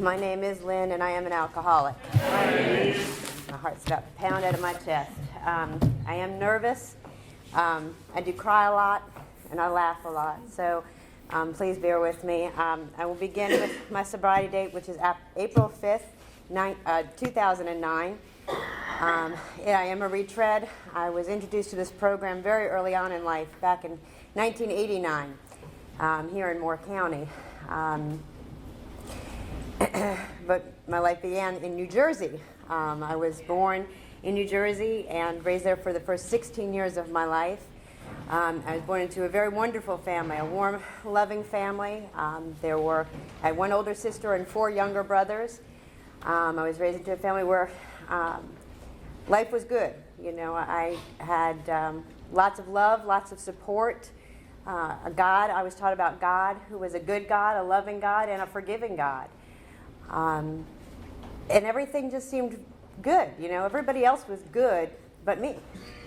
My name is Lynn, and I am an alcoholic. My heart's about to pound out of my chest. I am nervous. I do cry a lot, and I laugh a lot. So please bear with me. I will begin with my sobriety date, which is April 5th, 2009. I am a retread. I was introduced to this program very early on in life, back in 1989, here in Moore County. But my life began in New Jersey. I was born in New Jersey and raised there for the first 16 years of my life. I was born into a very wonderful family, a warm, loving family. I had one older sister and 4 younger brothers. I was raised into a family where life was good. You know, I had lots of love, lots of support. A God, I was taught about God, who was a good God, a loving God, and a forgiving God. And everything just seemed good, you know. Everybody else was good but me,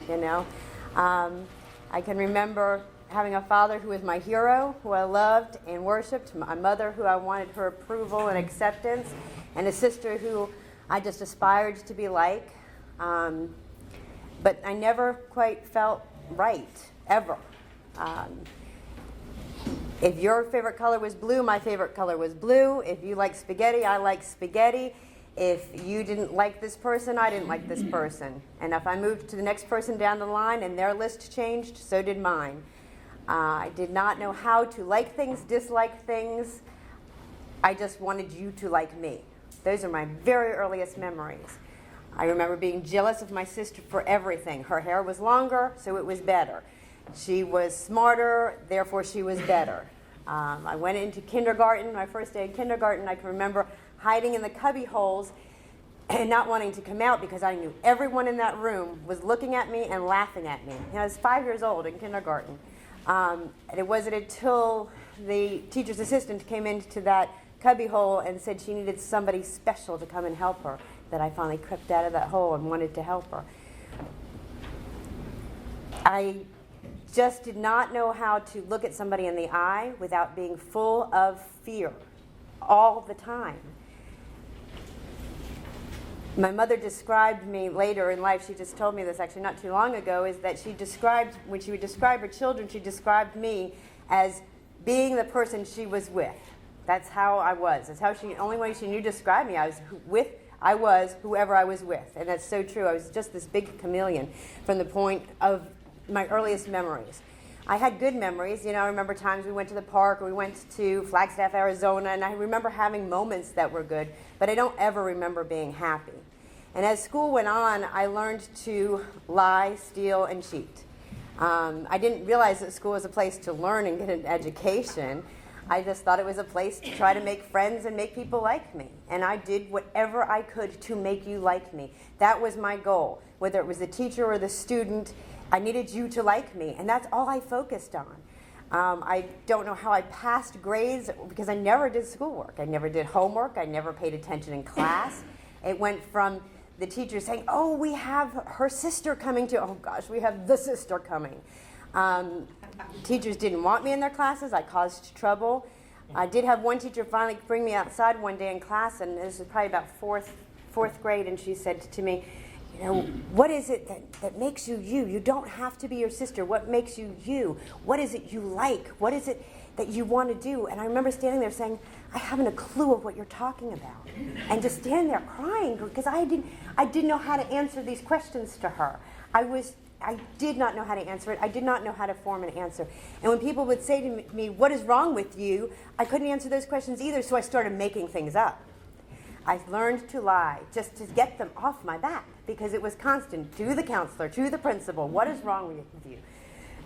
you know. I can remember having a father who was my hero, who I loved and worshipped, my mother who I wanted her approval and acceptance, and a sister who I just aspired to be like. But I never quite felt right, ever. If your favorite color was blue, my favorite color was blue. If you like spaghetti, I like spaghetti. If you didn't like this person, I didn't like this person. And if I moved to the next person down the line and their list changed, so did mine. I did not know how to like things, dislike things. I just wanted you to like me. Those are my very earliest memories. I remember being jealous of my sister for everything. Her hair was longer, so it was better. She was smarter, therefore she was better. I went into kindergarten, my first day in kindergarten. I can remember hiding in the cubby holes and not wanting to come out because I knew everyone in that room was looking at me and laughing at me. You know, I was 5 years old in kindergarten. And it wasn't until the teacher's assistant came into that cubby hole and said she needed somebody special to come and help her that I finally crept out of that hole and wanted to help her. I just did not know how to look at somebody in the eye without being full of fear all the time. My mother described me later in life, she just told me this actually not too long ago, is that when she would describe her children, she described me as being the person she was with. That's how I was. That's how only way she knew to describe me. I was whoever I was with. And that's so true. I was just this big chameleon from the point of my earliest memories. I had good memories. You know, I remember times we went to the park or we went to Flagstaff, Arizona, and I remember having moments that were good, but I don't ever remember being happy. And as school went on, I learned to lie, steal, and cheat. I didn't realize that school was a place to learn and get an education. I just thought it was a place to try to make friends and make people like me. And I did whatever I could to make you like me. That was my goal. Whether it was the teacher or the student, I needed you to like me, and that's all I focused on. I don't know how I passed grades because I never did schoolwork. I never did homework. I never paid attention in class. It went from the teacher saying, oh, we have her sister coming to, oh gosh, we have the sister coming. Teachers didn't want me in their classes. I caused trouble. I did have one teacher finally bring me outside one day in class, and this was probably about fourth grade, and she said to me, you know, what is it that makes you you? You don't have to be your sister. What makes you you? What is it you like? What is it that you want to do? And I remember standing there saying, I haven't a clue of what you're talking about. And just standing there crying because I didn't know how to answer these questions to her. I did not know how to answer it. I did not know how to form an answer. And when people would say to me, what is wrong with you? I couldn't answer those questions either, so I started making things up. I learned to lie just to get them off my back because it was constant to the counselor, to the principal, what is wrong with you?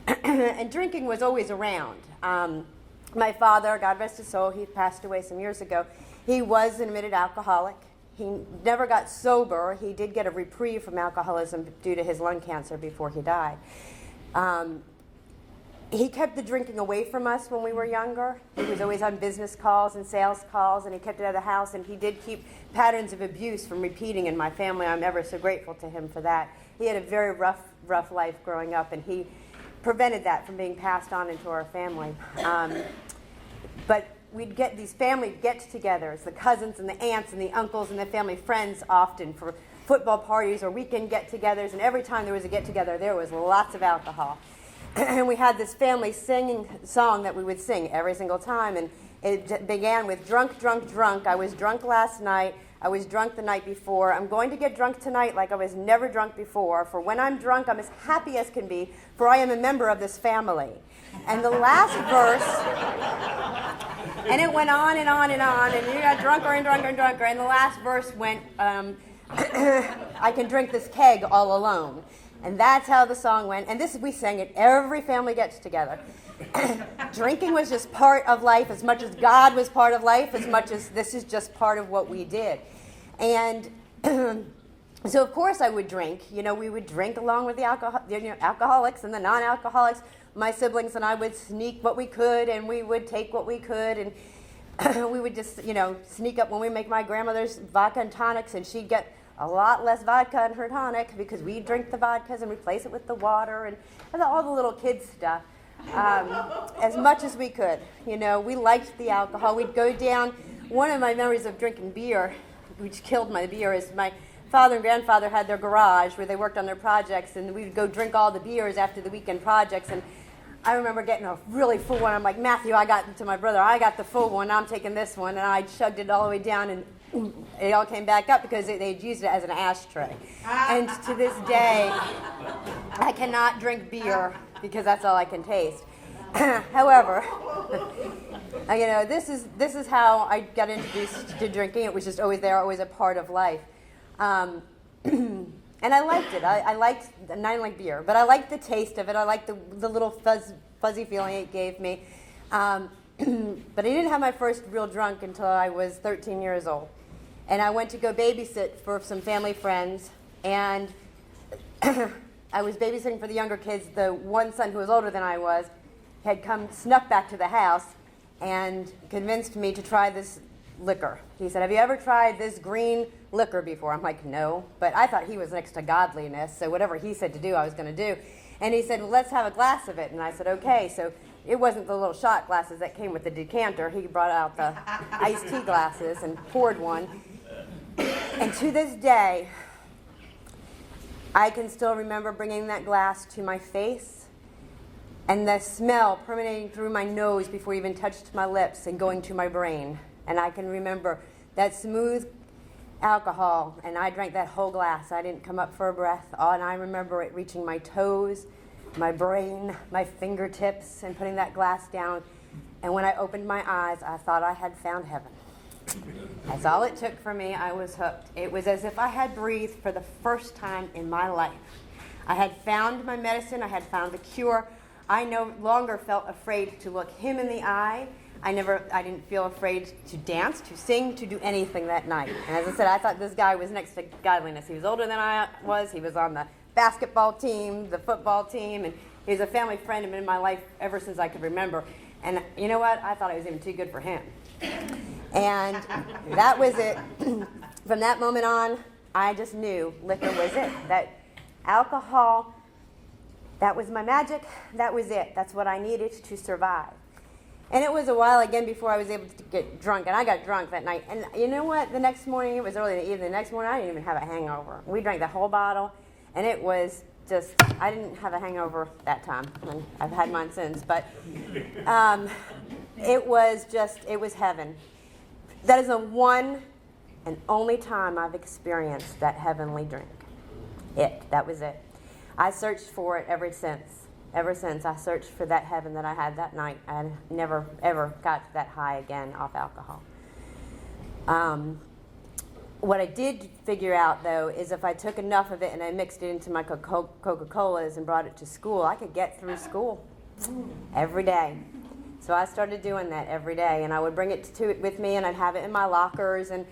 And drinking was always around. My father, God rest his soul, he passed away some years ago. He was an admitted alcoholic. He never got sober. He did get a reprieve from alcoholism due to his lung cancer before he died. He kept the drinking away from us when we were younger. He was always on business calls and sales calls, and he kept it out of the house, and he did keep patterns of abuse from repeating in my family. I'm ever so grateful to him for that. He had a very rough life growing up, and he prevented that from being passed on into our family. But we'd get these family get-togethers, the cousins and the aunts and the uncles and the family friends often for football parties or weekend get-togethers, and every time there was a get-together, there was lots of alcohol. And we had this family singing song that we would sing every single time, and it began with drunk, drunk, drunk. I was drunk last night. I was drunk the night before. I'm going to get drunk tonight like I was never drunk before. For when I'm drunk, I'm as happy as can be, for I am a member of this family. And the last verse, and it went on and on and on, and you got drunker and drunker and drunker, and the last verse went, I can drink this keg all alone. And that's how the song went. And this we sang it every family gets together. Drinking was just part of life as much as God was part of life, as much as this is just part of what we did. And so of course I would drink. You know, we would drink along with the alcoholics and the non-alcoholics. My siblings and I would sneak what we could, and we would take what we could, and we would just, sneak up when we make my grandmother's vodka and tonics, and she'd get a lot less vodka in her tonic because we drink the vodkas and replace it with the water and all the little kids stuff as much as we could. You know, we liked the alcohol. We'd go down. One of my memories of drinking beer, which killed my beer, is my father and grandfather had their garage where they worked on their projects, and we would go drink all the beers after the weekend projects. And I remember getting a really full one. I'm like, Matthew, I got the full one. I'm taking this one. And I chugged it all the way down, and it all came back up because they'd used it as an ashtray. And to this day, I cannot drink beer because that's all I can taste. However, this is how I got introduced to drinking. It was just always there, always a part of life. And I liked it. I liked, and I didn't like beer, but I liked the taste of it. I liked the little fuzzy feeling it gave me. But I didn't have my first real drunk until I was 13 years old. And I went to go babysit for some family friends, and I was babysitting for the younger kids. The one son, who was older than I was, had snuck back to the house and convinced me to try this liquor. He said, have you ever tried this green liquor before? I'm like, no. But I thought he was next to godliness, so whatever he said to do, I was going to do. And he said, well, let's have a glass of it. And I said, okay. So it wasn't the little shot glasses that came with the decanter. He brought out the iced tea glasses and poured one. And to this day, I can still remember bringing that glass to my face and the smell permeating through my nose before it even touched my lips and going to my brain. And I can remember that smooth alcohol, and I drank that whole glass. I didn't come up for a breath. And I remember it reaching my toes, my brain, my fingertips, and putting that glass down. And when I opened my eyes, I thought I had found heaven. That's all it took for me. I was hooked. It was as if I had breathed for the first time in my life. I had found my medicine. I had found the cure. I no longer felt afraid to look him in the eye. I didn't feel afraid to dance, to sing, to do anything that night. And as I said, I thought this guy was next to godliness. He was older than I was. He was on the basketball team, the football team, and he was a family friend and been in my life ever since I could remember. And you know what? I thought I was even too good for him. And that was it. From that moment on, I just knew liquor was it. That alcohol, that was my magic. That was it. That's what I needed to survive. And it was a while again before I was able to get drunk. And I got drunk that night. And you know what? The next morning, it was early in the evening. The next morning, I didn't even have a hangover. We drank the whole bottle. And it was just, I didn't have a hangover that time. And I've had mine since. But it was heaven. That is the one and only time I've experienced that heavenly drink. That was it. I searched for it ever since. Ever since I searched for that heaven that I had that night. I never, ever got that high again off alcohol. What I did figure out, though, is if I took enough of it and I mixed it into my Coca-Colas and brought it to school, I could get through school every day. So I started doing that every day, and I would bring it with me, and I'd have it in my lockers. And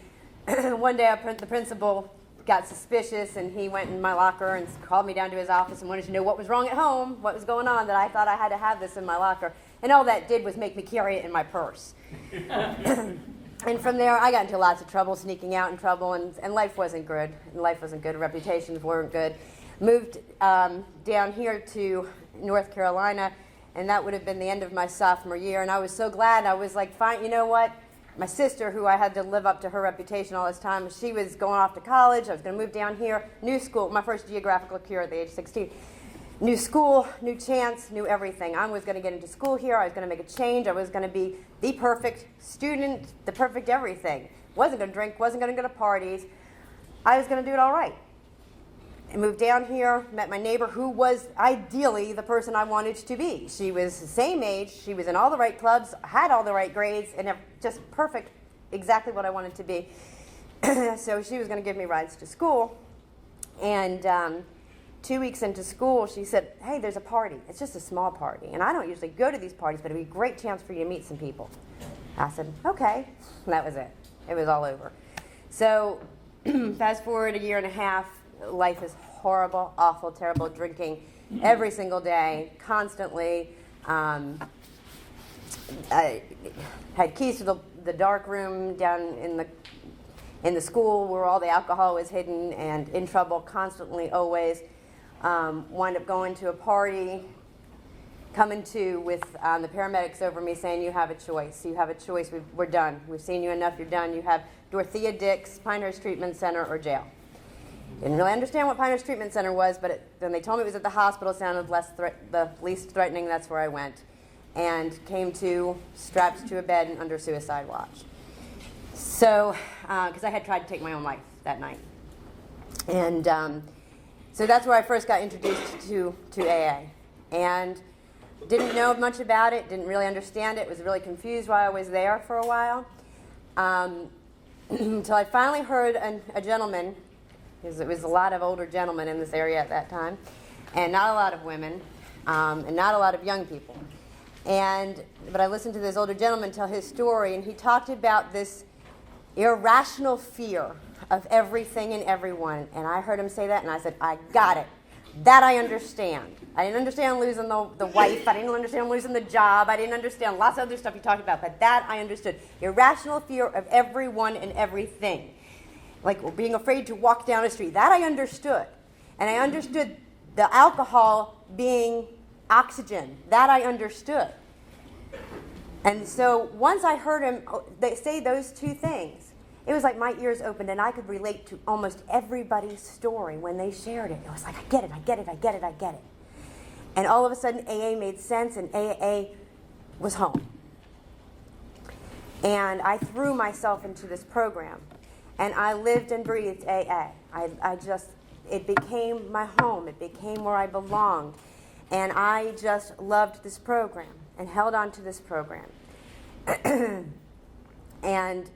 one day, the principal got suspicious, and he went in my locker and called me down to his office and wanted to know what was wrong at home, what was going on, that I thought I had to have this in my locker. And all that did was make me carry it in my purse. And from there, I got into lots of trouble, sneaking out in trouble, and life wasn't good. Reputations weren't good. Moved down here to North Carolina, and that would have been the end of my sophomore year. And I was so glad. I was like, fine, you know what? My sister, who I had to live up to her reputation all this time, she was going off to college. I was going to move down here. New school, my first geographical cure at the age of 16. New school, new chance, new everything. I was going to get into school here. I was going to make a change. I was going to be the perfect student, the perfect everything. Wasn't going to drink, wasn't going to go to parties. I was going to do it all right. I moved down here, met my neighbor, who was ideally the person I wanted to be. She was the same age, she was in all the right clubs, had all the right grades, and just perfect, exactly what I wanted to be. So she was going to give me rides to school. And 2 weeks into school, she said, hey, there's a party. It's just a small party. And I don't usually go to these parties, but it'd be a great chance for you to meet some people. I said, okay. And that was it. It was all over. So fast forward a year and a half, life is horrible, awful, terrible, drinking every single day, constantly. I had keys to the dark room down in the school where all the alcohol was hidden, and in trouble constantly, always. Wound up going to a party, coming to with the paramedics over me saying, you have a choice. You have a choice. We're done. We've seen you enough. You're done. You have Dorothea Dix, Pinehurst Treatment Center, or jail. Didn't really understand what Pinehurst Treatment Center was, but when they told me it was at the hospital, it sounded the least threatening. That's where I went, and came to strapped to a bed and under suicide watch. So, because I had tried to take my own life that night, and so that's where I first got introduced to AA, and didn't know much about it. Didn't really understand it. Was really confused while I was there for a while, until I finally heard a gentleman. Because it was a lot of older gentlemen in this area at that time, and not a lot of women, and not a lot of young people. But I listened to this older gentleman tell his story, and he talked about this irrational fear of everything and everyone. And I heard him say that, and I said, I got it. That I understand. I didn't understand losing the wife. I didn't understand losing the job. I didn't understand lots of other stuff he talked about, but that I understood. Irrational fear of everyone and everything. Like being afraid to walk down a street. That I understood. And I understood the alcohol being oxygen. That I understood. And so once I heard him say those two things, it was like my ears opened and I could relate to almost everybody's story when they shared it. It was like, I get it, I get it, I get it, I get it. And all of a sudden AA made sense, and AA was home. And I threw myself into this program. And I lived and breathed AA. It became my home. It became where I belonged. And I just loved this program and held on to this program. And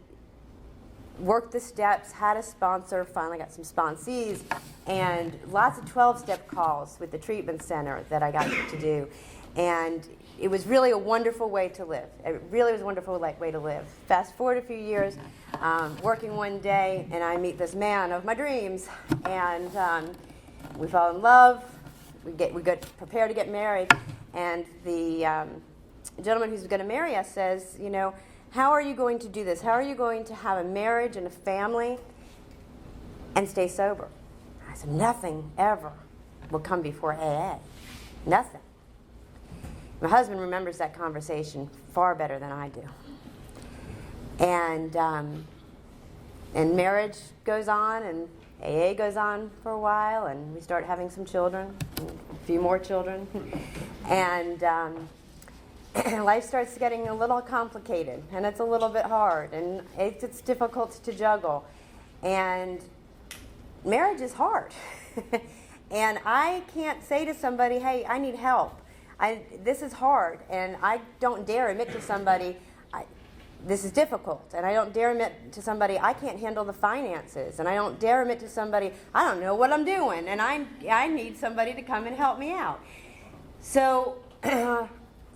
worked the steps, had a sponsor, finally got some sponsees, and lots of 12-step calls with the treatment center that I got to do. And it was really a wonderful way to live. It really was a wonderful way to live. Fast forward a few years, working one day, and I meet this man of my dreams, and we fall in love. We get prepared to get married, and the gentleman who's going to marry us says, you know, how are you going to do this? How are you going to have a marriage and a family and stay sober? I said, nothing ever will come before AA. Nothing. My husband remembers that conversation far better than I do. And marriage goes on, and AA goes on for a while, and we start having some children, a few more children. And life starts getting a little complicated, and it's a little bit hard, and it's difficult to juggle. And marriage is hard. And I can't say to somebody, hey, I need help. This is hard, and I don't dare admit to somebody, this is difficult, and I don't dare admit to somebody, I can't handle the finances, and I don't dare admit to somebody, I don't know what I'm doing, and I need somebody to come and help me out. So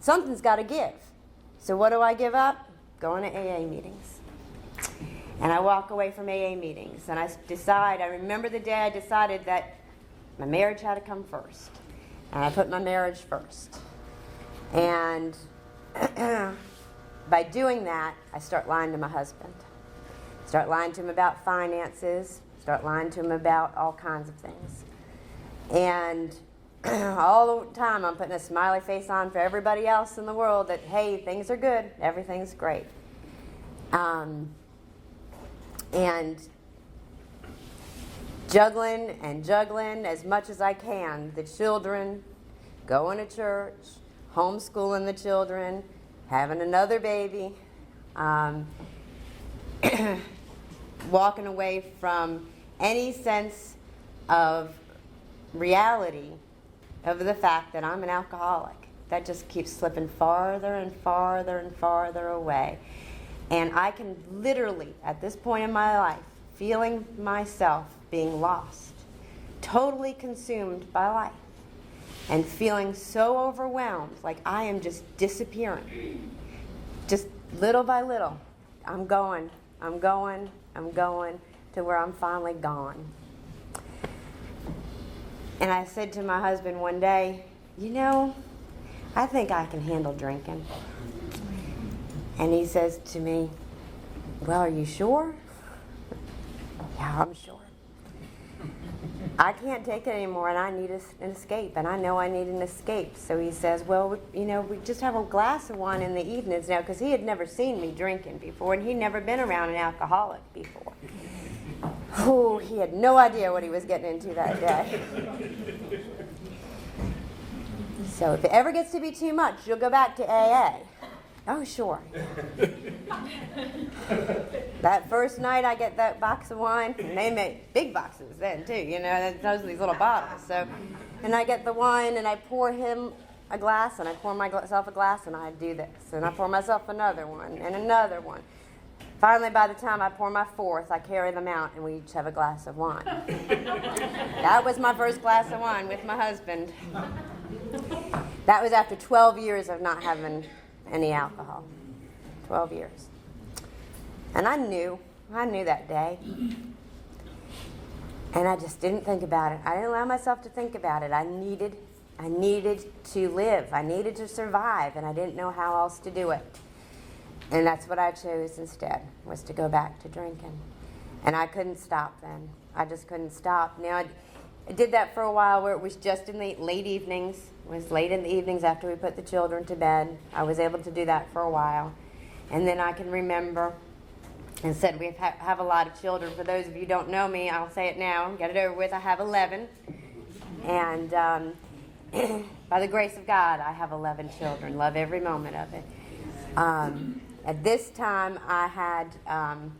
something's got to give. So what do I give up? Going to AA meetings. And I walk away from AA meetings, and I remember the day I decided that my marriage had to come first. And I put my marriage first. And by doing that, I start lying to my husband. Start lying to him about finances. Start lying to him about all kinds of things. And all the time I'm putting a smiley face on for everybody else in the world that, hey, things are good, everything's great. And juggling as much as I can, the children, going to church, homeschooling the children, having another baby, walking away from any sense of reality of the fact that I'm an alcoholic. That just keeps slipping farther and farther and farther away. And I can literally, at this point in my life, feeling myself being lost, totally consumed by life, and feeling so overwhelmed, like I am just disappearing. Just little by little, I'm going to where I'm finally gone. And I said to my husband one day, you know, I think I can handle drinking. And he says to me, well, are you sure? Yeah, I'm sure. I can't take it anymore, and I need an escape, and I know I need an escape. So he says, well, you know, we just have a glass of wine in the evenings now, because he had never seen me drinking before, and he'd never been around an alcoholic before. Oh, he had no idea what he was getting into that day. So if it ever gets to be too much, you'll go back to AA. Oh, sure. That first night I get that box of wine, and they make big boxes then too, you know, those are these little bottles. So, and I get the wine and I pour him a glass, and I pour myself a glass, and I do this, and I pour myself another one and another one. Finally, by the time I pour my fourth, I carry them out, and we each have a glass of wine. That was my first glass of wine with my husband. That was after 12 years of not having any alcohol. 12 years. And I knew that day. And I just didn't think about it. I didn't allow myself to think about it. I needed to live. I needed to survive, and I didn't know how else to do it. And that's what I chose instead, was to go back to drinking. And I couldn't stop then. I just couldn't stop. Now, I did that for a while where it was just in the late evenings. It was late in the evenings after we put the children to bed. I was able to do that for a while. And then I can remember, and said we have a lot of children. For those of you who don't know me, I'll say it now, get it over with. I have 11. And by the grace of God, I have 11 children. Love every moment of it. At this time, I had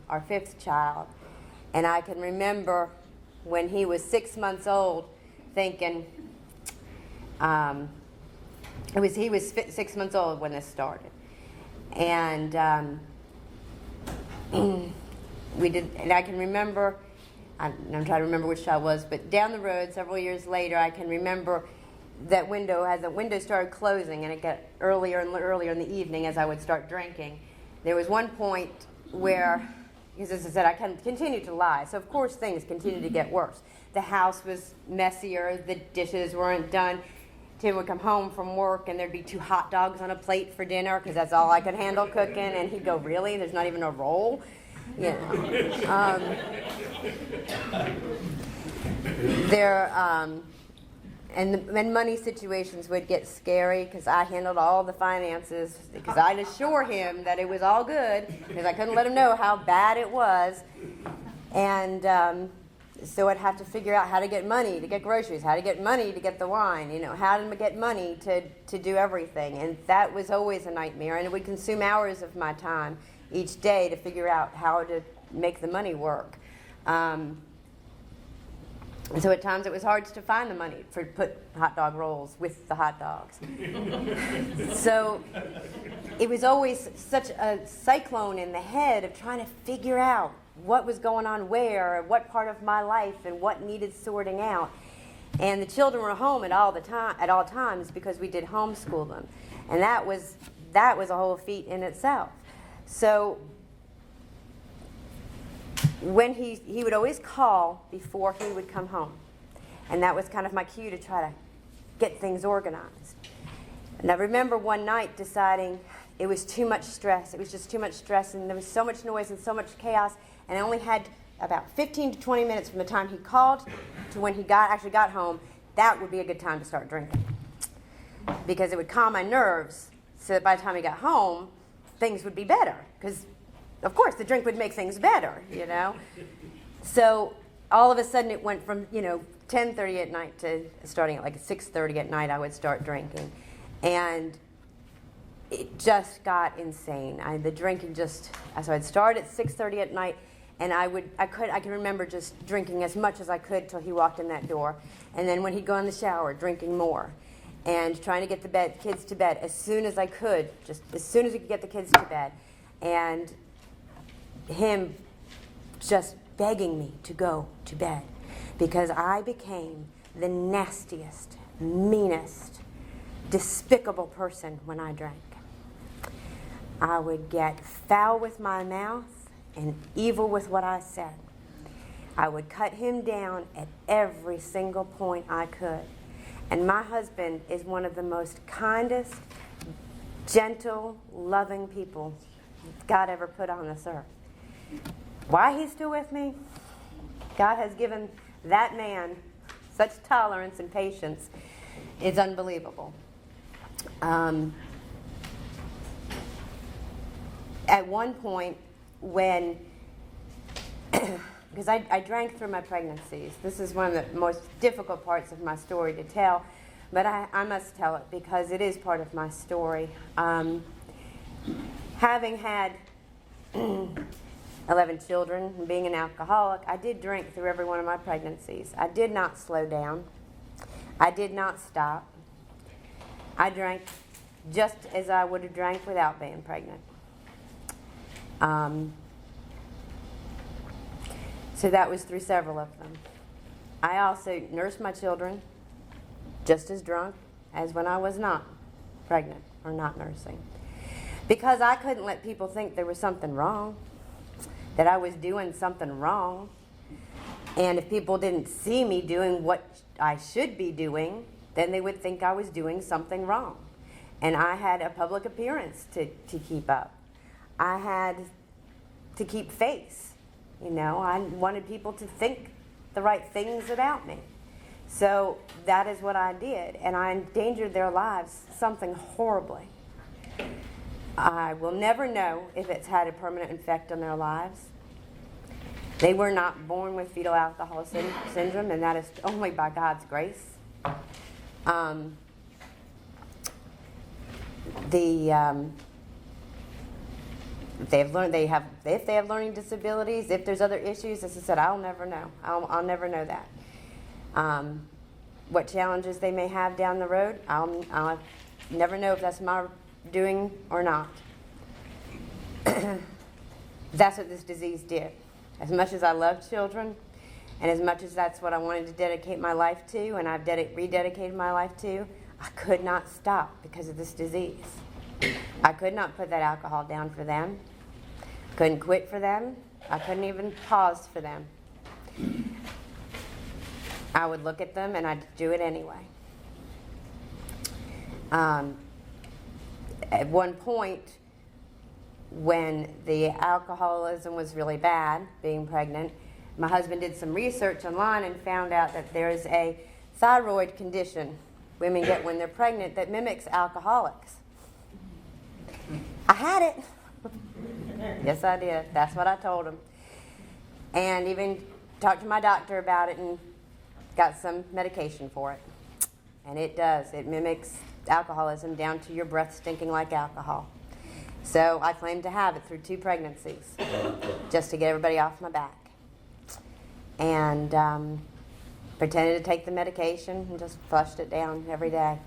our fifth child. And I can remember when he was 6 months old, thinking, he was 6 months old when this started. And we did, and I can remember, I'm trying to remember which child it was, but down the road, several years later, I can remember that window, as the window started closing, and it got earlier and earlier in the evening as I would start drinking. There was one point where, because as I said, I continued to lie, so of course things continued to get worse. The house was messier, the dishes weren't done. Tim would come home from work, and there'd be 2 hot dogs on a plate for dinner, because that's all I could handle cooking, and he'd go, really? There's not even a roll? You know. And money situations would get scary, because I handled all the finances, because I'd assure him that it was all good, because I couldn't let him know how bad it was. And so I'd have to figure out how to get money to get groceries, how to get money to get the wine, you know, how to get money to do everything. And that was always a nightmare, and it would consume hours of my time each day to figure out how to make the money work. And so at times it was hard to find the money to put hot dog rolls with the hot dogs. So it was always such a cyclone in the head of trying to figure out what was going on where, what part of my life, and what needed sorting out. And the children were home at all times because we did homeschool them. And that was a whole feat in itself. So when he would always call before he would come home. And that was kind of my cue to try to get things organized. And I remember one night deciding it was too much stress. It was just too much stress, and there was so much noise and so much chaos. And I only had about 15 to 20 minutes from the time he called to when he actually got home that would be a good time to start drinking, because it would calm my nerves so that by the time he got home, things would be better. Because, of course, the drink would make things better, So all of a sudden it went from, 10:30 at night to starting at like 6:30 at night I would start drinking. And it just got insane. The drinking so I'd start at 6:30 at night, and I can remember just drinking as much as I could till he walked in that door. And then when he'd go in the shower, drinking more. And trying to get the kids to bed as soon as I could, just as soon as we could get the kids to bed. And him just begging me to go to bed, because I became the nastiest, meanest, despicable person when I drank. I would get foul with my mouth and evil with what I said. I would cut him down at every single point I could. And my husband is one of the most kindest, gentle, loving people God ever put on this earth. Why he's still with me? God has given that man such tolerance and patience. It's unbelievable. At one point when, because I drank through my pregnancies. This is one of the most difficult parts of my story to tell, but I must tell it because it is part of my story. Having had 11 children and being an alcoholic, I did drink through every one of my pregnancies. I did not slow down. I did not stop. I drank just as I would have drank without being pregnant. So that was through several of them. I also nursed my children just as drunk as when I was not pregnant or not nursing. Because I couldn't let people think there was something wrong, that I was doing something wrong. And if people didn't see me doing what I should be doing, then they would think I was doing something wrong. And I had a public appearance to keep up. I had to keep face. I wanted people to think the right things about me. So that is what I did. And I endangered their lives something horribly. I will never know if it's had a permanent effect on their lives. They were not born with fetal alcohol syndrome, and that is only by God's grace. If they have learning disabilities, if there's other issues, as I said, I'll never know. I'll never know that. What challenges they may have down the road, I'll never know if that's my doing or not. That's what this disease did. As much as I love children, and as much as that's what I wanted to dedicate my life to, and I've rededicated my life to, I could not stop because of this disease. I could not put that alcohol down for them. Couldn't quit for them. I couldn't even pause for them. I would look at them and I'd do it anyway. At one point, when the alcoholism was really bad, being pregnant, my husband did some research online and found out that there's a thyroid condition women get when they're pregnant that mimics alcoholics. I had it. Yes, I did. That's what I told him. And even talked to my doctor about it and got some medication for it. And it does. It mimics alcoholism down to your breath stinking like alcohol. So I claimed to have it through 2 pregnancies just to get everybody off my back. And pretended to take the medication and just flushed it down every day.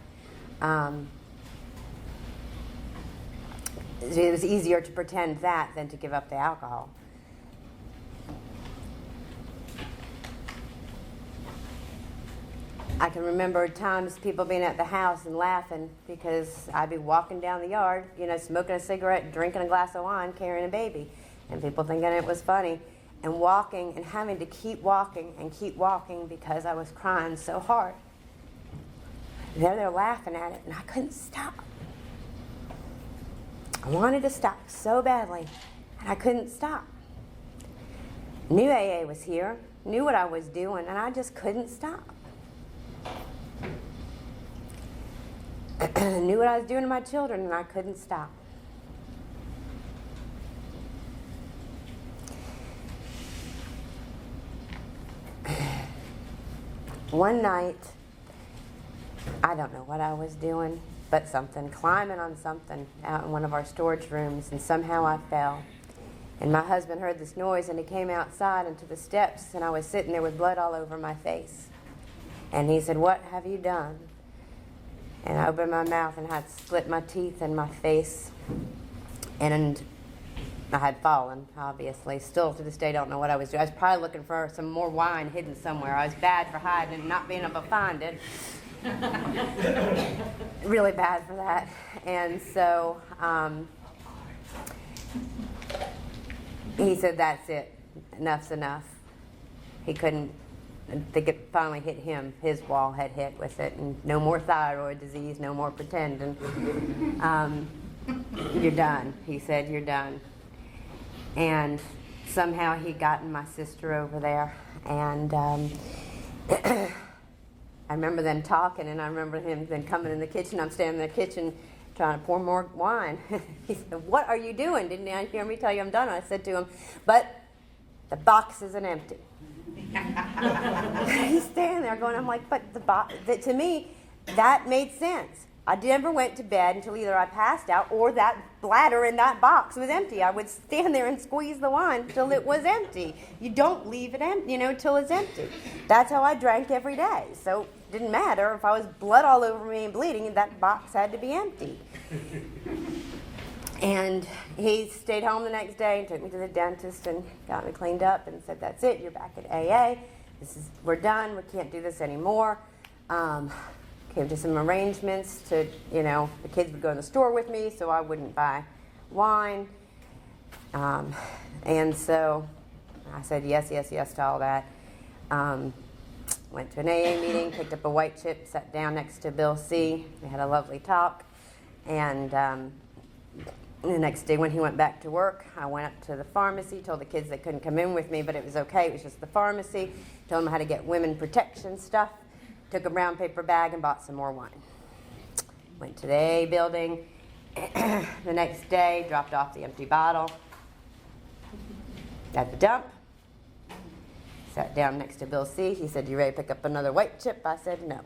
It was easier to pretend that than to give up the alcohol. I can remember times people being at the house and laughing because I'd be walking down the yard, smoking a cigarette, drinking a glass of wine, carrying a baby, and people thinking it was funny, and walking and having to keep walking because I was crying so hard. They're laughing at it, and I couldn't stop. I wanted to stop so badly, and I couldn't stop. Knew AA was here, knew what I was doing, and I just couldn't stop. I knew what I was doing to my children, and I couldn't stop. One night, I don't know what I was doing, but something, climbing on something out in one of our storage rooms, and somehow I fell. And my husband heard this noise, and he came outside into the steps, and I was sitting there with blood all over my face. And he said, "What have you done?" And I opened my mouth and had split my teeth in my face. And I had fallen, obviously. Still to this day don't know what I was doing. I was probably looking for some more wine hidden somewhere. I was bad for hiding and not being able to find it. Really bad for that. And so he said, "That's it. Enough's enough." He couldn't. I think it finally hit him. His wall had hit with it. And no more thyroid disease, no more pretending. "You're done." He said, "You're done." And somehow he'd gotten my sister over there. And I remember them talking, and I remember him then coming in the kitchen. I'm standing in the kitchen trying to pour more wine. He said, "What are you doing? Didn't you hear me tell you I'm done?" I said to him, "But the box isn't empty." He's standing there going, I'm like, "But the box," to me, that made sense. I never went to bed until either I passed out or that bladder in that box was empty. I would stand there and squeeze the wine till it was empty. You don't leave it empty, till it's empty. That's how I drank every day. So it didn't matter if I was blood all over me and bleeding, that box had to be empty. And he stayed home the next day and took me to the dentist and got me cleaned up and said, "That's it, you're back at AA. We're done, we can't do this anymore." Came to some arrangements to, the kids would go in the store with me so I wouldn't buy wine. And so I said yes to all that. Went to an AA meeting, picked up a white chip, sat down next to Bill C. We had a lovely talk. And the next day when he went back to work, I went up to the pharmacy, told the kids they couldn't come in with me, but it was okay, it was just the pharmacy. Told them how to get women protection stuff. Took a brown paper bag and bought some more wine. Went to the AA building. The next day, dropped off the empty bottle at the dump. Sat down next to Bill C. He said, "You ready to pick up another white chip?" I said, "No."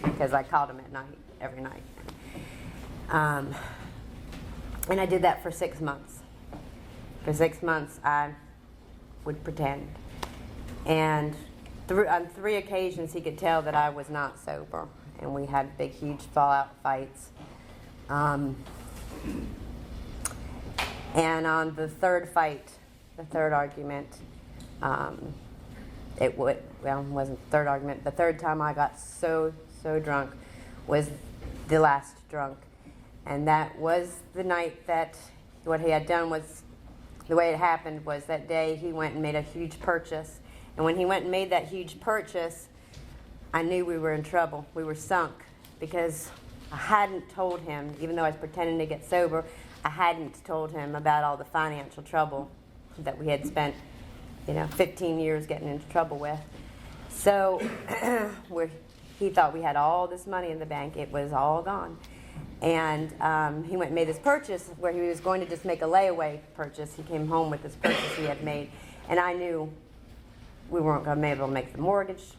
Because I called him at night, every night. And I did that for 6 months. For 6 months, I would pretend. And on 3 occasions, he could tell that I was not sober, and we had big, huge fallout fights. And on the third fight, the third argument, it wasn't the third argument. The third time I got so drunk was the last drunk, and that was the night that what he had done was, the way it happened was that day he went and made a huge purchase. And when he went and made that huge purchase, I knew we were in trouble. We were sunk because I hadn't told him, even though I was pretending to get sober, I hadn't told him about all the financial trouble that we had spent, 15 years getting into trouble with. So he thought we had all this money in the bank. It was all gone. And he went and made this purchase where he was going to just make a layaway purchase. He came home with this purchase he had made. And I knew we weren't going to be able to make the mortgage.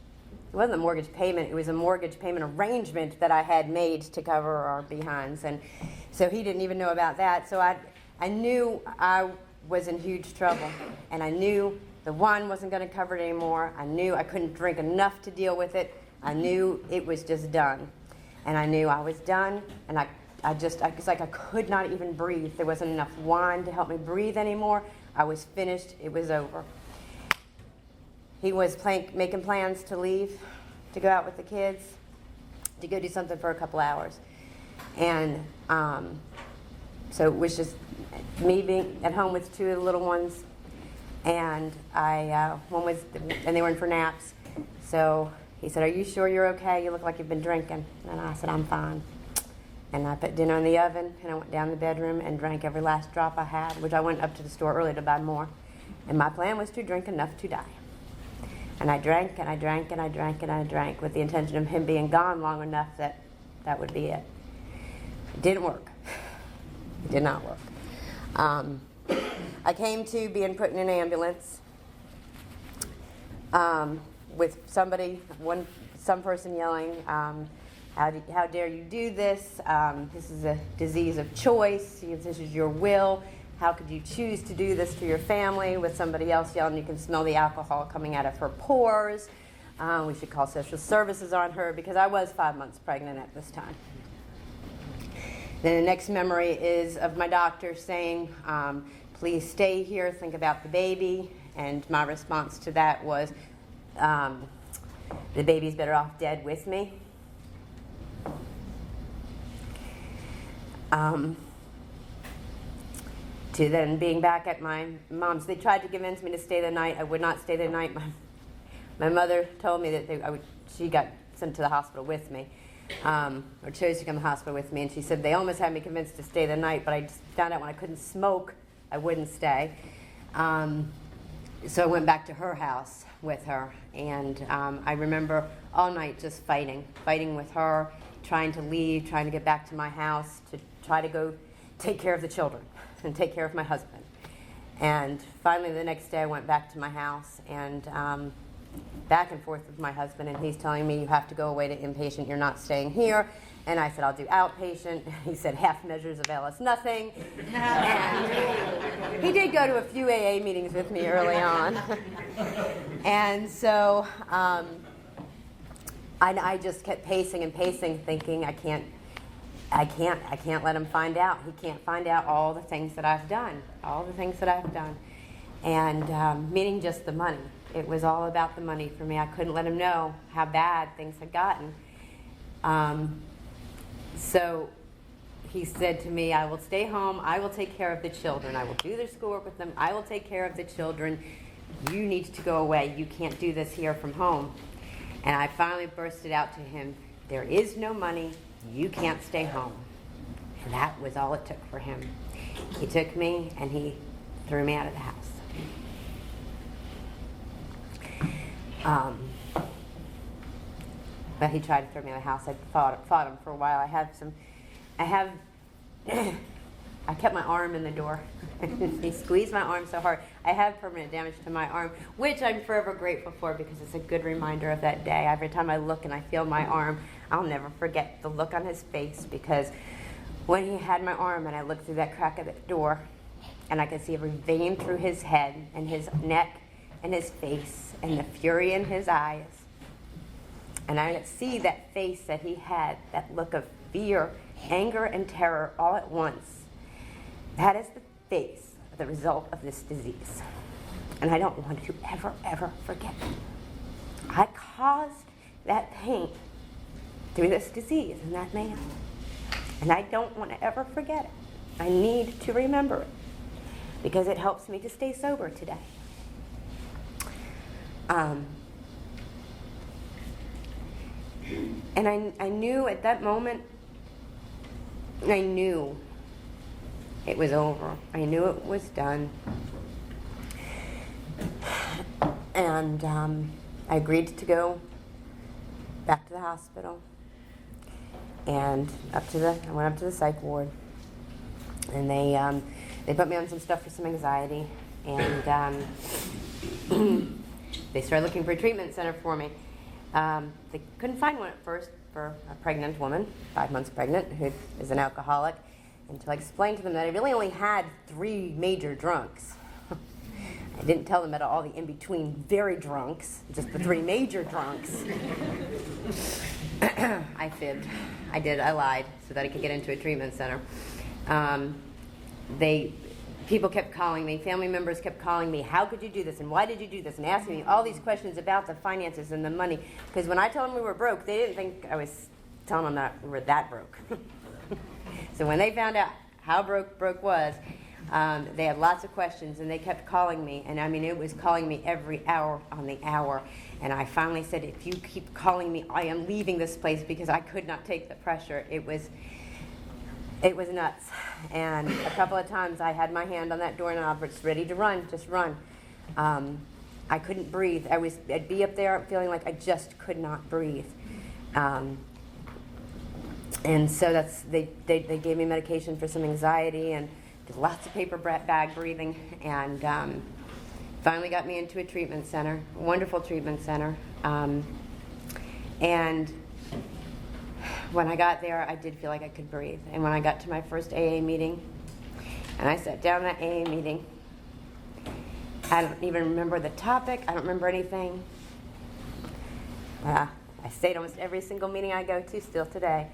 It wasn't a mortgage payment. It was a mortgage payment arrangement that I had made to cover our behinds. And so he didn't even know about that. So I knew I was in huge trouble. And I knew the wine wasn't going to cover it anymore. I knew I couldn't drink enough to deal with it. I knew it was just done. And I knew I was done. And it's like I could not even breathe. There wasn't enough wine to help me breathe anymore. I was finished. It was over. He was making plans to leave, to go out with the kids, to go do something for a couple hours. And so it was just me being at home with 2 of the little ones. And and they were in for naps. So he said, "Are you sure you're okay? You look like you've been drinking." And I said, "I'm fine." And I put dinner in the oven, and I went down to the bedroom and drank every last drop I had, which I went up to the store early to buy more. And my plan was to drink enough to die. And I drank and I drank and I drank and I drank with the intention of him being gone long enough that that would be it. It didn't work. It did not work. I came to being put in an ambulance with some person yelling, how dare you do this? This is a disease of choice. This is your will. How could you choose to do this to your family? With somebody else yelling, you can smell the alcohol coming out of her pores. We should call social services on her, because I was 5 months pregnant at this time. Then the next memory is of my doctor saying, please stay here, think about the baby. And my response to that was, the baby's better off dead with me. To then being back at my mom's. They tried to convince me to stay the night. I would not stay the night. My mother told me that she got sent to the hospital with me, or chose to come to the hospital with me, and she said they almost had me convinced to stay the night, but I just found out when I couldn't smoke, I wouldn't stay. So I went back to her house with her, and I remember all night just fighting with her, trying to leave, trying to get back to my house, to try to go take care of the children and take care of my husband. And finally the next day I went back to my house, and back and forth with my husband, and he's telling me, you have to go away to inpatient, you're not staying here. And I said, I'll do outpatient. He said, half measures avail us nothing. And he did go to a few AA meetings with me early on. And so I just kept pacing and pacing, thinking I can't let him find out. He can't find out all the things that I've done, And meaning just the money. It was all about the money for me. I couldn't let him know how bad things had gotten. So he said to me, I will stay home. I will take care of the children. I will do their schoolwork with them. I will take care of the children. You need to go away. You can't do this here from home. And I finally bursted out to him, there is no money. You can't stay home. And that was all it took for him. He took me and he threw me out of the house. But he tried to throw me out of the house. I fought him for a while. I kept my arm in the door. He squeezed my arm so hard. I have permanent damage to my arm, which I'm forever grateful for, because it's a good reminder of that day. Every time I look and I feel my arm, I'll never forget the look on his face, because when he had my arm and I looked through that crack of the door and I could see every vein through his head and his neck and his face and the fury in his eyes. And I could see that face that he had, that look of fear, anger, and terror all at once. That is the face of the result of this disease. And I don't want to ever, ever forget it. I caused that pain through this disease in that man. And I don't want to ever forget it. I need to remember it, because it helps me to stay sober today. And I knew at that moment, I knew it was over. I knew it was done. And I agreed to go back to the hospital. And I went up to the psych ward. And they put me on some stuff for some anxiety. And they started looking for a treatment center for me. They couldn't find one at first for a pregnant woman, 5 months pregnant, who is an alcoholic, until I explained to them that I really only had 3 major drunks. I didn't tell them about all the in-between very drunks, just the 3 major drunks. I fibbed. I lied so that I could get into a treatment center. People kept calling me, family members kept calling me, how could you do this, and why did you do this, and asking me all these questions about the finances and the money. Because when I told them we were broke, they didn't think I was telling them that we were that broke. So when they found out how broke was, they had lots of questions, and they kept calling me. And I mean, it was calling me every hour on the hour. And I finally said, if you keep calling me, I am leaving this place, because I could not take the pressure. It was nuts. And a couple of times I had my hand on that doorknob, it's ready to run, just run. I couldn't breathe. I'd be up there feeling like I just could not breathe. And so they gave me medication for some anxiety and did lots of paper bag breathing, and finally got me into a treatment center, a wonderful treatment center. And when I got there, I did feel like I could breathe. And when I got to my first AA meeting, and I sat down in that AA meeting, I don't even remember the topic. I don't remember anything. I stayed almost every single meeting I go to still today.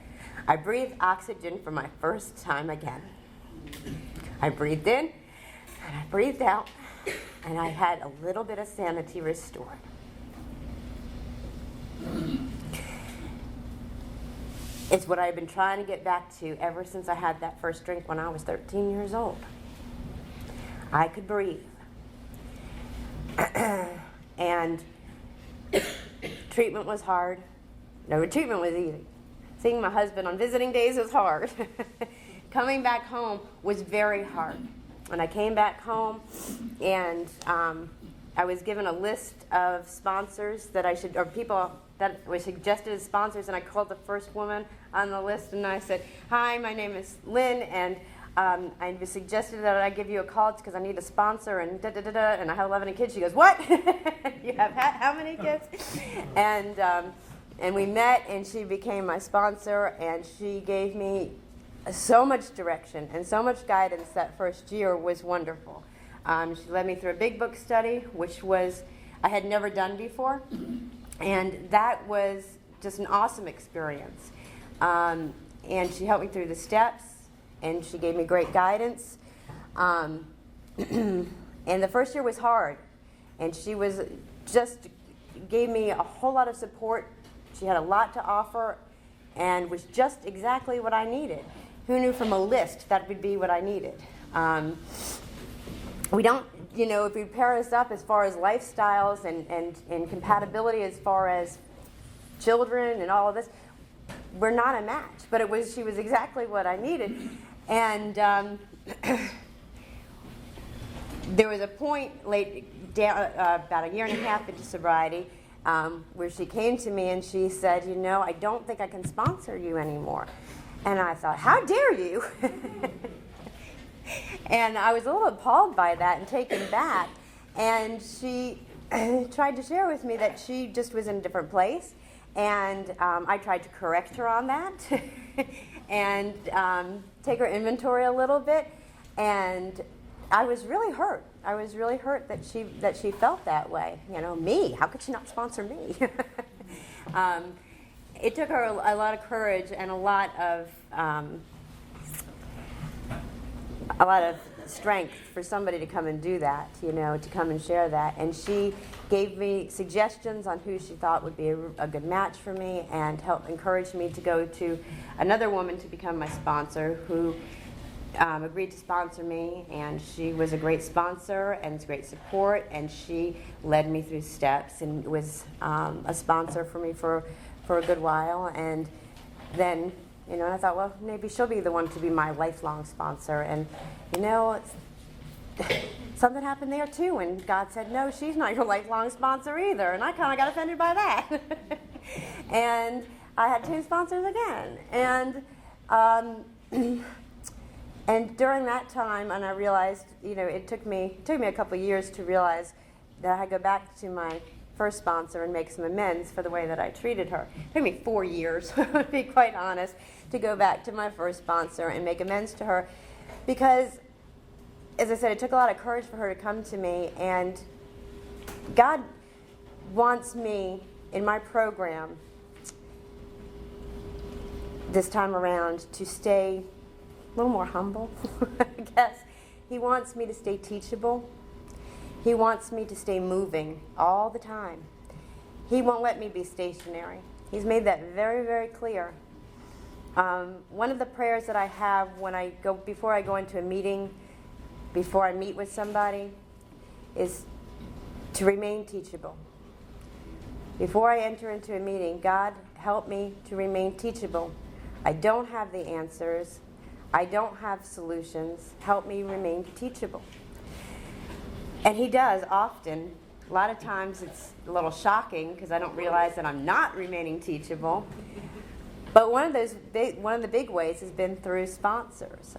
I breathed oxygen for my first time again. I breathed in, and I breathed out, and I had a little bit of sanity restored. It's what I've been trying to get back to ever since I had that first drink when I was 13 years old. I could breathe. And treatment was hard. No, treatment was easy. Seeing my husband on visiting days was hard. Coming back home was very hard. When I came back home, and I was given a list of sponsors that I should, or people that were suggested as sponsors, and I called the first woman on the list, and I said, "Hi, my name is Lynn, and I was suggested that I give you a call because I need a sponsor, and da-da-da-da, and I have 11 kids." She goes, "What? You have how many kids?" And we met, and she became my sponsor, and she gave me so much direction and so much guidance. That first year was wonderful. She led me through a big book study, which I had never done before, and that was just an awesome experience. And she helped me through the steps, and she gave me great guidance. And the first year was hard, and she gave me a whole lot of support. She had a lot to offer, and was just exactly what I needed. Who knew from a list that would be what I needed? We don't, if we pair us up as far as lifestyles and compatibility as far as children and all of this, we're not a match. But she was exactly what I needed. And there was a point about a year and a half into sobriety, where she came to me and she said, "I don't think I can sponsor you anymore." And I thought, "How dare you?" And I was a little appalled by that and taken back. And she tried to share with me that she just was in a different place. And I tried to correct her on that and take her inventory a little bit. And I was really hurt. I was really hurt that she felt that way. Me, how could she not sponsor me? It took her a lot of courage and a lot of strength for somebody to come and do that, to come and share that. And she gave me suggestions on who she thought would be a good match for me, and helped encourage me to go to another woman to become my sponsor, who agreed to sponsor me. And she was a great sponsor and great support, and she led me through steps and was a sponsor for me for a good while. And then I thought, well, maybe she'll be the one to be my lifelong sponsor. And something happened there too, and God said, "No, she's not your lifelong sponsor either." And I kind of got offended by that. And I had two sponsors again. And during that time, and I realized, it took me a couple of years to realize that I had to go back to my first sponsor and make some amends for the way that I treated her. It took me 4 years, to be quite honest, to go back to my first sponsor and make amends to her, because, as I said, it took a lot of courage for her to come to me. And God wants me in my program this time around to stay a little more humble, I guess. He wants me to stay teachable. He wants me to stay moving all the time. He won't let me be stationary. He's made that very, very clear. One of the prayers that I have before I go into a meeting, before I meet with somebody, is to remain teachable. Before I enter into a meeting, God, help me to remain teachable. I don't have the answers. I don't have solutions. Help me remain teachable. And he does often A lot of times it's a little shocking because I don't realize that I'm not remaining teachable. But one of the big ways has been through sponsors.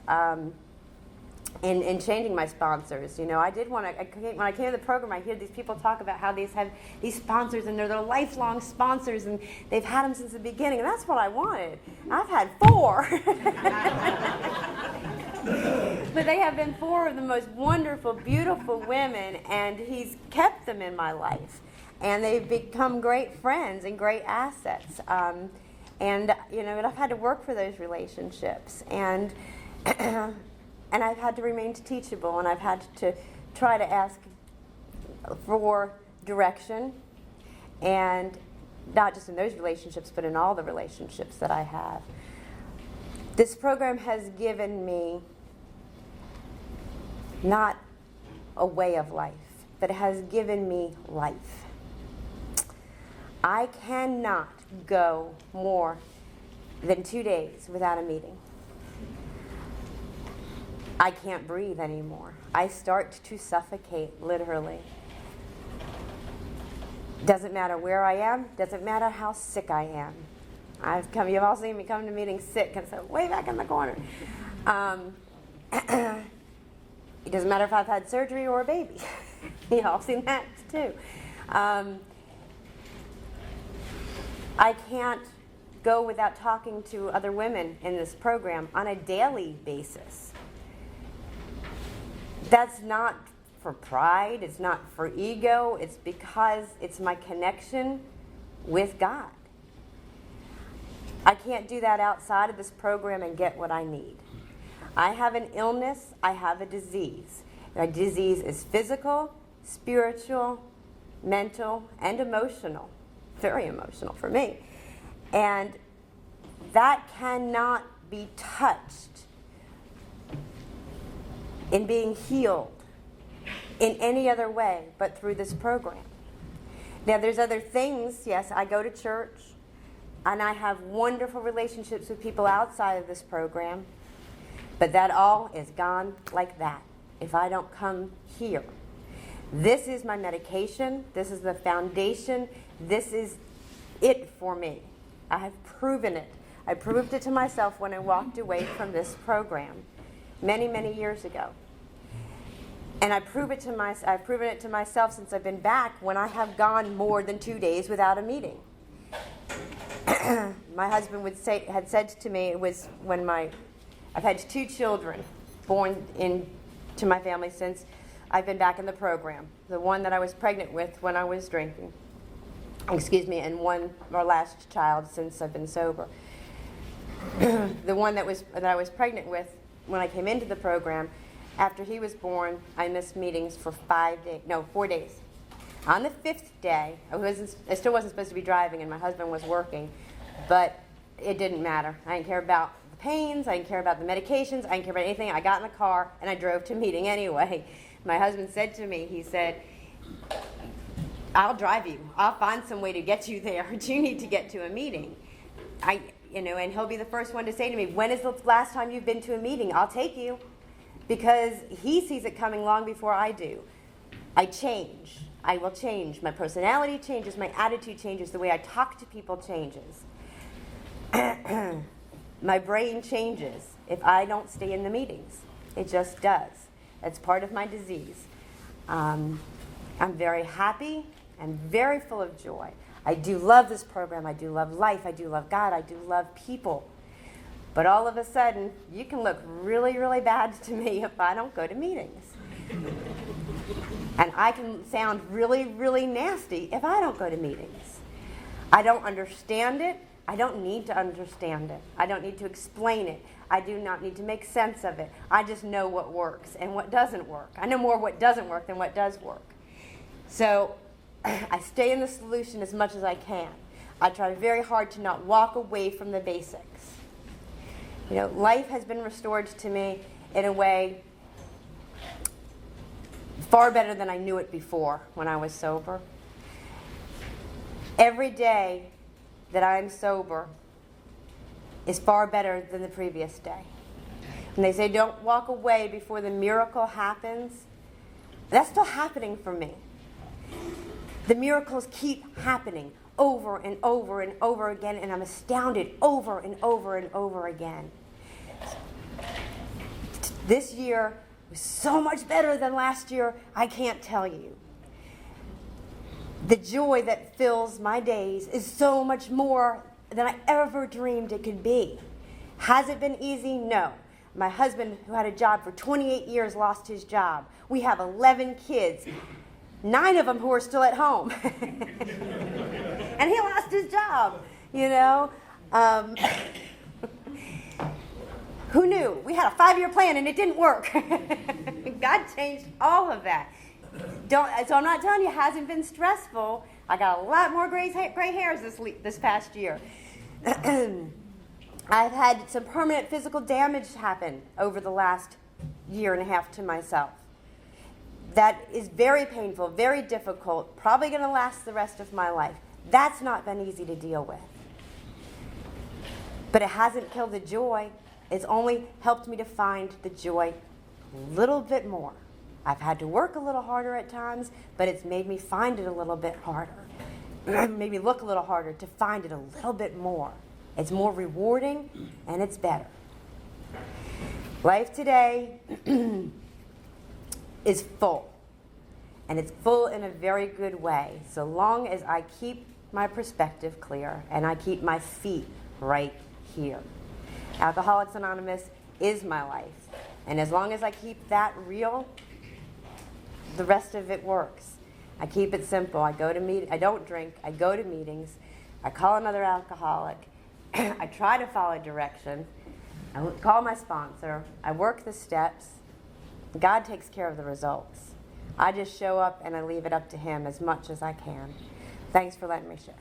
In changing my sponsors, I did want to. When I came to the program, I hear these people talk about how they have these sponsors and they're their lifelong sponsors and they've had them since the beginning, and that's what I wanted. I've had 4, but they have been 4 of the most wonderful, beautiful women, and he's kept them in my life, and they've become great friends and great assets. And I've had to work for those relationships, and I've had to remain teachable, and I've had to try to ask for direction, and not just in those relationships, but in all the relationships that I have. This program has given me not a way of life, but it has given me life. I cannot go more than 2 days without a meeting. I can't breathe anymore. I start to suffocate, literally. Doesn't matter where I am, doesn't matter how sick I am. You've all seen me come to meetings sick and so way back in the corner. It doesn't matter if I've had surgery or a baby. Y'all seen that too. I can't go without talking to other women in this program on a daily basis. That's not for pride, it's not for ego, it's because it's my connection with God. I can't do that outside of this program and get what I need. I have an illness, I have a disease. My disease is physical, spiritual, mental, and emotional. Very emotional for me. And that cannot be touched in being healed in any other way but through this program. Now, there's other things. Yes, I go to church, and I have wonderful relationships with people outside of this program, but that all is gone like that if I don't come here. This is my medication. This is the foundation. This is it for me. I have proven it. I proved it to myself when I walked away from this program many, many years ago. And I've proven it to myself since I've been back when I have gone more than 2 days without a meeting. My husband had said to me, it was when I've had 2 children born into my family since I've been back in the program. The one that I was pregnant with when I was drinking, and our last child since I've been sober. The one that I was pregnant with when I came into the program, after he was born, I missed meetings for 4 days. On the 5th day, I still wasn't supposed to be driving, and my husband was working, but it didn't matter. I didn't care about the pains, I didn't care about the medications, I didn't care about anything. I got in the car, and I drove to a meeting anyway. My husband said to me, he said, I'll drive you. I'll find some way to get you there, but you need to get to a meeting. And he'll be the first one to say to me, when is the last time you've been to a meeting? I'll take you. Because he sees it coming long before I do. I change. I will change. My personality changes. My attitude changes. The way I talk to people changes. My brain changes if I don't stay in the meetings. It just does. It's part of my disease. I'm very happy and very full of joy. I do love this program. I do love life. I do love God. I do love people. But all of a sudden, you can look really, really bad to me if I don't go to meetings. And I can sound really, really nasty if I don't go to meetings. I don't understand it. I don't need to understand it. I don't need to explain it. I do not need to make sense of it. I just know what works and what doesn't work. I know more what doesn't work than what does work. So I stay in the solution as much as I can. I try very hard to not walk away from the basics. Life has been restored to me in a way far better than I knew it before when I was sober. Every day that I'm sober is far better than the previous day. And they say don't walk away before the miracle happens. That's still happening for me. The miracles keep happening over and over and over again, and I'm astounded over and over and over again. This year was so much better than last year, I can't tell you. The joy that fills my days is so much more than I ever dreamed it could be. Has it been easy? No. My husband, who had a job for 28 years, lost his job. We have 11 kids, 9 of them who are still at home. And he lost his job, you know. Who knew? We had a 5-year plan and it didn't work. God changed all of that. So I'm not telling you it hasn't been stressful. I got a lot more gray hairs this past year. I've had some permanent physical damage happen over the last year and a half to myself. That is very painful, very difficult, probably going to last the rest of my life. That's not been easy to deal with. But it hasn't killed the joy. It's only helped me to find the joy a little bit more. I've had to work a little harder at times, but it's made me find it a little bit harder. Made me look a little harder to find it a little bit more. It's more rewarding, and it's better. Life today is full, and it's full in a very good way, so long as I keep my perspective clear and I keep my feet right here. Alcoholics Anonymous is my life, and as long as I keep that real, the rest of it works. I keep it simple. I don't drink. I go to meetings. I call another alcoholic. I try to follow direction. I call my sponsor. I work the steps. God takes care of the results. I just show up and I leave it up to Him as much as I can. Thanks for letting me share.